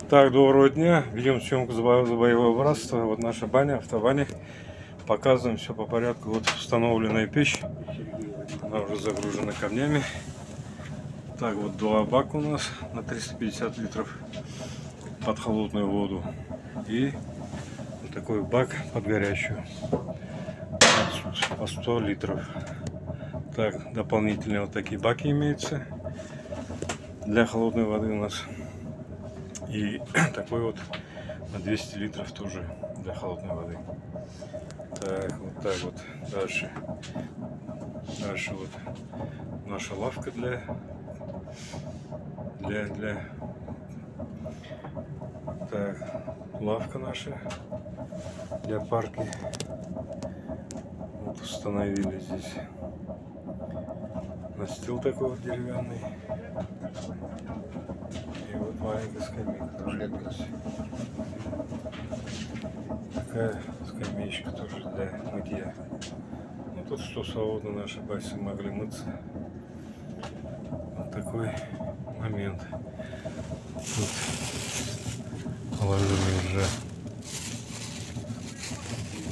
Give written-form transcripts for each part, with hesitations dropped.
Так, доброго дня. Ведем съемку за боевое братство. Вот наша баня, автобаня. Показываем все по порядку. Вот установленная печь. Она уже загружена камнями. Так, вот два бака у нас на 350 литров под холодную воду. И вот такой бак под горячую. По 100 литров. Так, дополнительные вот такие баки имеются для холодной воды у нас. И такой вот на 200 литров тоже для холодной воды. Так, вот дальше. Дальше вот наша лавка для так, лавка наша для парки. Вот установили здесь настил такой вот деревянный. И вот маленькая скамейка тоже есть. Такая скамеечка тоже для мытья. Ну тут что свободно наши баси могли мыться. Вот такой момент. Тут положили уже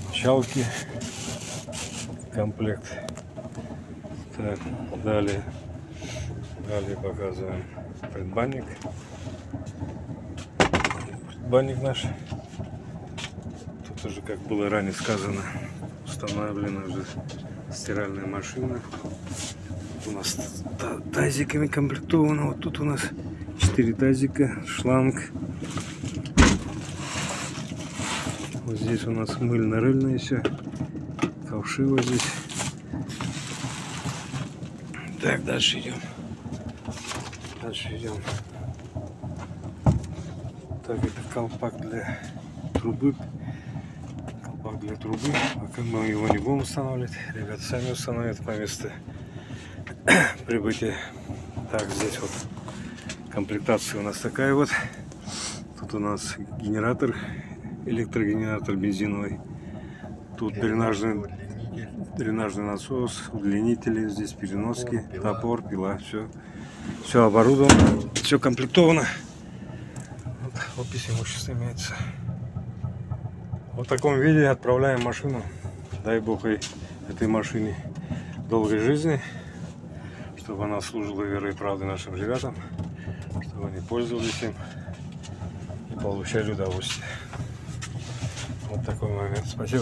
мочалки, комплект. Так, далее показываем предбанник. Предбанник наш. Тут уже, как было ранее сказано, установлена уже стиральная машина. У нас тазиками комплектовано. Вот тут у нас 4 тазика, шланг. Вот здесь у нас мыльно-рыльное все. Ковши вот здесь. Так, дальше идем. Так, это колпак для трубы. Пока мы его не будем устанавливать. Ребята сами установят по месту прибытия. Так, здесь вот комплектация у нас такая вот. Тут у нас генератор, электрогенератор бензиновый. Тут дренажный насос, удлинители, здесь переноски, топор, пила, все оборудовано, все комплектовано. Вот опись имущества имеется. Вот в таком виде отправляем машину. Дай бог этой машине долгой жизни, чтобы она служила верой и правдой нашим ребятам, чтобы они пользовались им и получали удовольствие. Вот такой момент. Спасибо.